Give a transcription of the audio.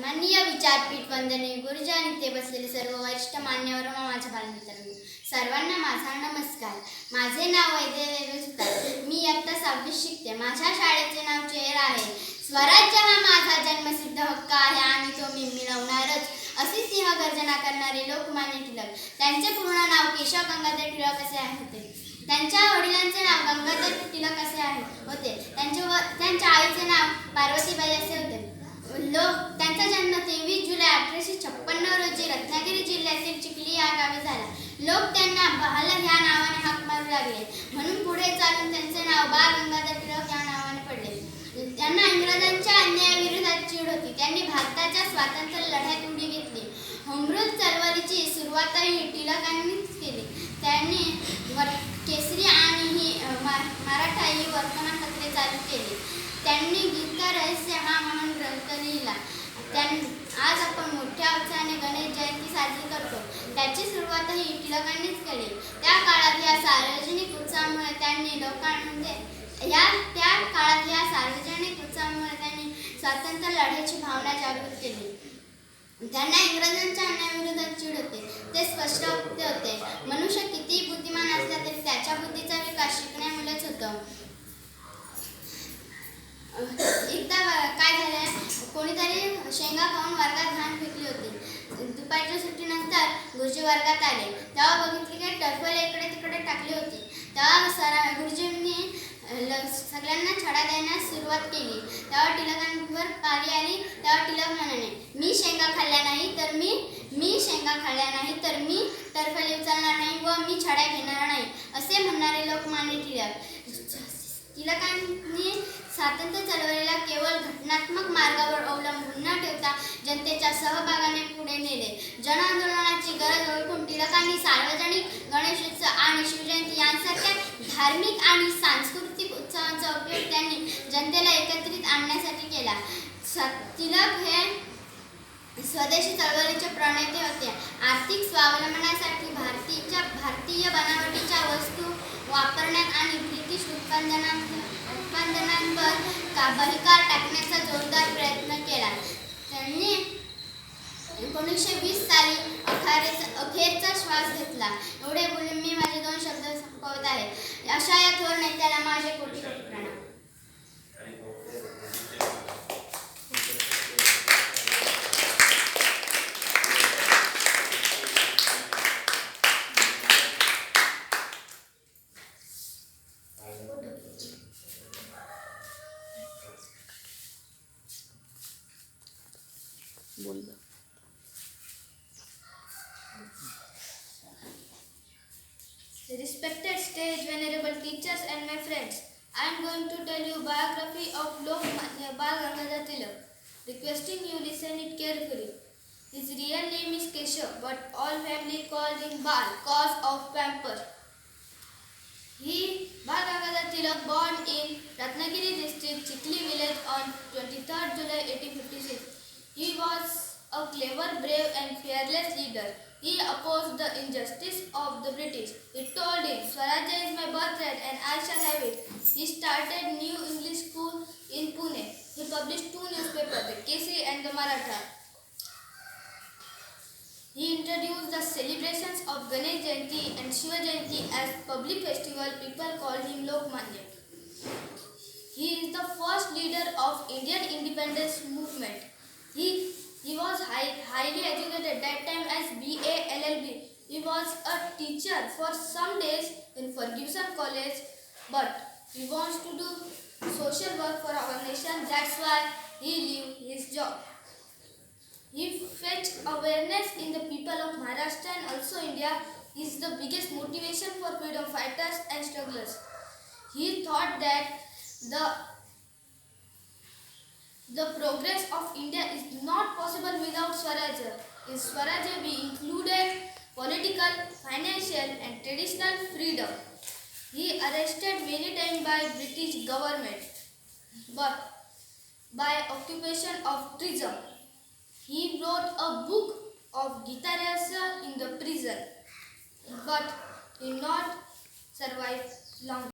सन्माननीय विचारपीठ वंदनीय गुरुजी आणि ते बसलेले सर्व वरिष्ठ मान्यवर व माझ्या बालमित्रांनो, सर्वांना माझा नमस्कार. माझे नाव वैद्य सुतार. मी इयत्ता 6वी शिकते. माझ्या शाळेचे नाव चेहर आहे. स्वराज्य हा माझा जन्मसिद्ध हक्क आहे आणि तो मी मिळवणारच, अशी सिंहगर्जना करणारे लोकमान्य टिळक. त्यांचे पूर्ण नाव केशव गंगाधर टिळक असे होते. त्यांच्या वडिलांचे नाव गंगाधर टिळक असे होते. त्यांच्या आईचे नाव पार्वतीबाई असे होते. त्यांचा जन्म 23 जुलै 1856 रोजी रत्नागिरी जिल्ह्यातील चिखली या गावी झाला. लोक त्यांना बहाल ह्या नावाने हाक मारू लागले, म्हणून पुढे चालून त्यांचे नाव बाळ गंगाधर टिळक या नावाने पडले. त्यांना इंग्रजांच्या अन्यायाविरोधात चीड होती. त्यांनी भारताच्या स्वातंत्र्य लढ्यात उडी घेतली. होमरूल चळवळीची सुरुवातही टिळकांनीच केली. त्यांनी केसरी आणि मराठा ही वर्तमानपत्रे चालू केली. त्यांनी गीता रहस्य हा महान ग्रंथ लिहिला. आज आपण मोठ्या उत्साहाने गणेश जयंती साजरी करतो. त्याची सुरुवातही टिळकांनीच केली. त्या काळात या सार्वजनिक उत्साहामुळे त्यांनी स्वातंत्र्य लढ्याची भावना जागृत केली. त्यांना इंग्रजांच्या अन्यायाविरोधात चीड होते, ते स्पष्ट होते. मनुष्य किती बुद्धिमान असला तरी त्याच्या बुद्धीचा विकास शिकण्यामुळेच होतो. एकदा काय झालं, कोणीतरी शेंगा खाऊन वर्गात घाण फेकली होती. दुपारच्या सुट्टीनंतर गुरुजी वर्गात आले. तेव्हा बघितले की टरफल इकडे तिकडे टाकली होती. तेव्हा गुरुजींनी सगळ्यांना छडा देण्यास सुरुवात केली. तेव्हा टिळकांवर पारी आली. तेव्हा टिळक म्हणाले, मी शेंगा खाल्ल्या नाही तर मी टरफल उचलणार नाही व मी छड्या घेणार नाही, असे म्हणणारे लोकमान्य टिळक. टिळकांनी स्वातंत्र्य चळवळीला केवळ घटनात्मक मार्गावर अवलंबून न ठेवता जनतेच्या सहभागाने पुढे नेले. जनआंदोलनाची गरज ओळखून टिळकांनी सार्वजनिक गणेशोत्सव आणि शिवजयंती यांसारख्या धार्मिक आणि सांस्कृतिक उत्सवांचा उपयोग त्यांनी जनतेला एकत्रित आणण्यासाठी केला. टिळक हे स्वदेशी चळवळीचे प्रणेते होते. आर्थिक स्वावलंबनासाठी भारतीय बनावटीच्या वस्तू वापरण्यात आणि ब्रिटिश उत्पादनांवर बहिष्कार टाकण्याचा जोरदार प्रयत्न केला. त्यांनी 1920 साली अखेरचा श्वास घेतला. एवढे बोलून मी माझे 2 शब्द संपवत आहे. अशा या थोर नेत्याला माझे कोटी कोटी प्रणाम. Respected stage, venerable teachers and my friends, I am going to tell you biography of Lokmanya Bal Gangadhar Tilak. Requesting you listen it carefully. His real name is Keshav, but all family called him Bal, cause of pamper. Bal Gangadhar Tilak born in Ratnagiri district, Chikhli village on 23rd July 1856. He was a clever, brave and fearless leader. He opposed the injustice of the British. He told him, Swarajya is my birthright and I shall have it. He started New English School in Pune. He published 2 newspapers, the Kesari and the Maratha. He introduced the celebrations of Ganesh Jayanti and Shiva Jayanti as public festival. People called him Lokmanya. He is the first leader of Indian independence movement. He was highly educated that time as BA LLB. He was a teacher for some days in Ferguson College, but he wants to do social work for our nation. That's why he left his job. He fetched awareness in the people of Maharashtra and also India. He is the biggest motivation for freedom fighters and strugglers. He thought that the progress of India is not possible without Swarajya. In Swarajya we included political, financial and traditional freedom. He arrested many times by British government, but by occupation of treason. He wrote a book of Gita Rahasya in the prison, but he not survived long.